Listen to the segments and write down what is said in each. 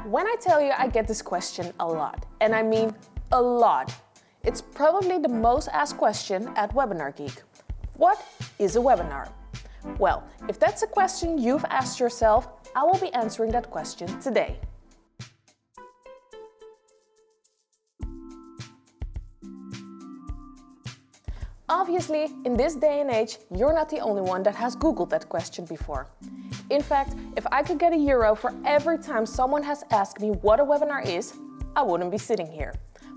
When I tell you I get this question a lot, and I mean a lot, it's probably the most asked question at WebinarGeek. What is a webinar? Well, if that's a question you've asked yourself, I will be answering that question today. Obviously, in this day and age, you're not the only one that has Googled that question before. In fact, if I could get €1 for every time someone has asked me what a webinar is, I wouldn't be sitting here.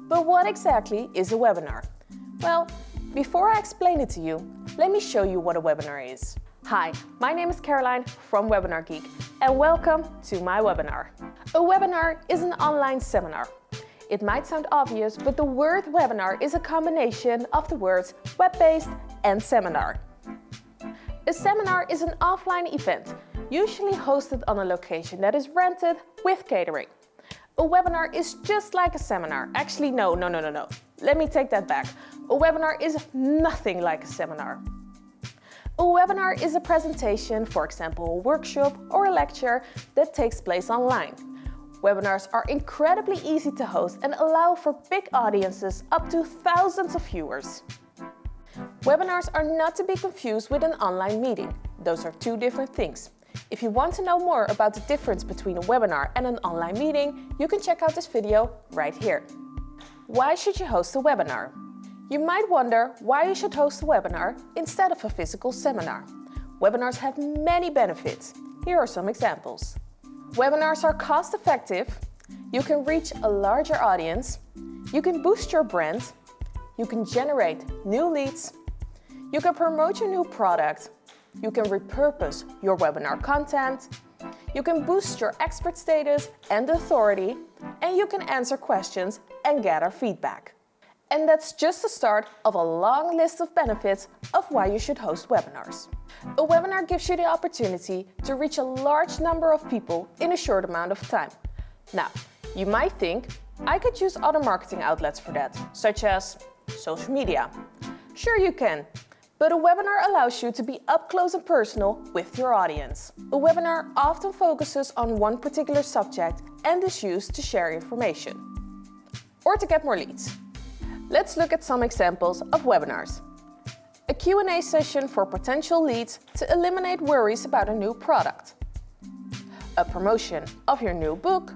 But what exactly is a webinar? Well, before I explain it to you, let me show you what a webinar is. Hi, my name is Caroline from WebinarGeek, and welcome to my webinar. A webinar is an online seminar. It might sound obvious, but the word webinar is a combination of the words web-based and seminar. A seminar is an offline event, usually hosted on a location that is rented with catering. A webinar is just like a seminar. Actually, no. Let me take that back. A webinar is nothing like a seminar. A webinar is a presentation, for example, a workshop or a lecture that takes place online. Webinars are incredibly easy to host and allow for big audiences up to thousands of viewers. Webinars are not to be confused with an online meeting. Those are two different things. If you want to know more about the difference between a webinar and an online meeting, you can check out this video right here. Why should you host a webinar? You might wonder why you should host a webinar instead of a physical seminar. Webinars have many benefits. Here are some examples. Webinars are cost-effective, you can reach a larger audience, you can boost your brand, you can generate new leads, you can promote your new product, you can repurpose your webinar content, you can boost your expert status and authority, and you can answer questions and gather feedback. And that's just the start of a long list of benefits of why you should host webinars. A webinar gives you the opportunity to reach a large number of people in a short amount of time. Now, you might think, I could use other marketing outlets for that, such as social media. Sure you can, but a webinar allows you to be up close and personal with your audience. A webinar often focuses on one particular subject and is used to share information or to get more leads. Let's look at some examples of webinars. A Q&A session for potential leads to eliminate worries about a new product. A promotion of your new book.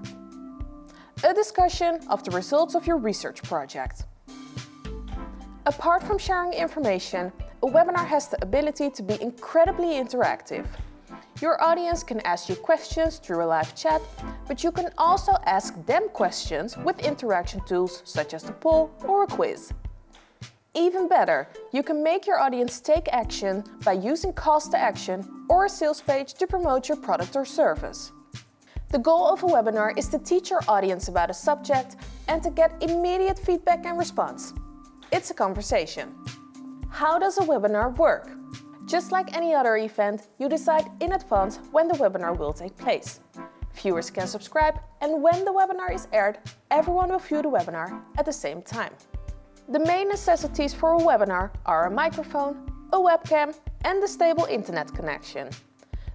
A discussion of the results of your research project. Apart from sharing information, a webinar has the ability to be incredibly interactive. Your audience can ask you questions through a live chat, but you can also ask them questions with interaction tools such as the poll or a quiz. Even better, you can make your audience take action by using calls to action or a sales page to promote your product or service. The goal of a webinar is to teach your audience about a subject and to get immediate feedback and response. It's a conversation. How does a webinar work? Just like any other event, you decide in advance when the webinar will take place. Viewers can subscribe, and when the webinar is aired, everyone will view the webinar at the same time. The main necessities for a webinar are a microphone, a webcam, and a stable internet connection.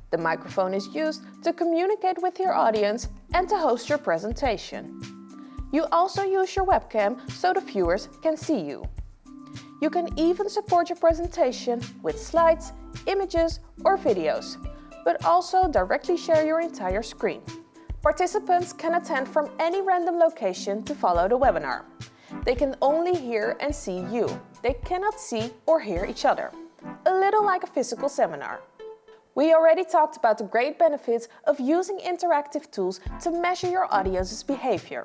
The microphone is used to communicate with your audience and to host your presentation. You also use your webcam so the viewers can see you. You can even support your presentation with slides, images, or videos, but also directly share your entire screen. Participants can attend from any random location to follow the webinar. They can only hear and see you. They cannot see or hear each other. A little like a physical seminar. We already talked about the great benefits of using interactive tools to measure your audience's behavior.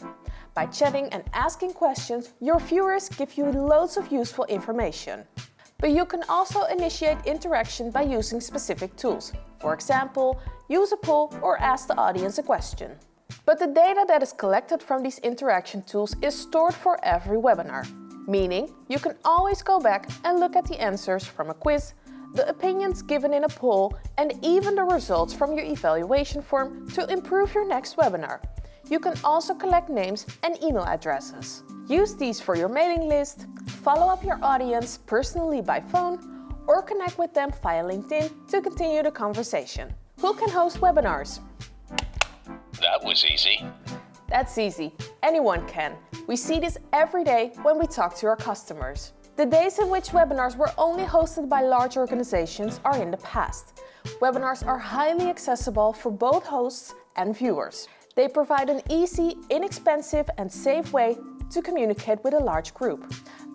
By chatting and asking questions, your viewers give you loads of useful information. But you can also initiate interaction by using specific tools. For example, use a poll or ask the audience a question. But the data that is collected from these interaction tools is stored for every webinar, meaning you can always go back and look at the answers from a quiz, the opinions given in a poll, and even the results from your evaluation form to improve your next webinar. You can also collect names and email addresses. Use these for your mailing list, follow up your audience personally by phone, or connect with them via LinkedIn to continue the conversation. Who can host webinars? That was easy. That's easy. Anyone can. We see this every day when we talk to our customers. The days in which webinars were only hosted by large organizations are in the past. Webinars are highly accessible for both hosts and viewers. They provide an easy, inexpensive and safe way to communicate with a large group.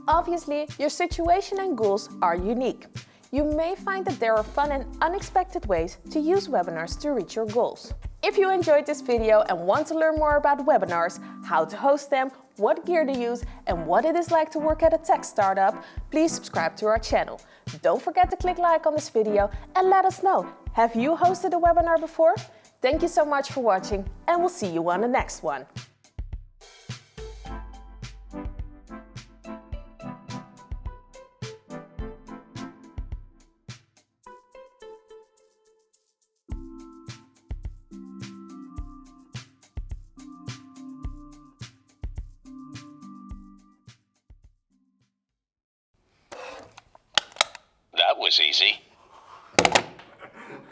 Obviously, your situation and goals are unique. You may find that there are fun and unexpected ways to use webinars to reach your goals. If you enjoyed this video and want to learn more about webinars, how to host them, what gear to use, and what it is like to work at a tech startup, please subscribe to our channel. Don't forget to click like on this video and let us know, have you hosted a webinar before? Thank you so much for watching, and we'll see you on the next one. That was easy.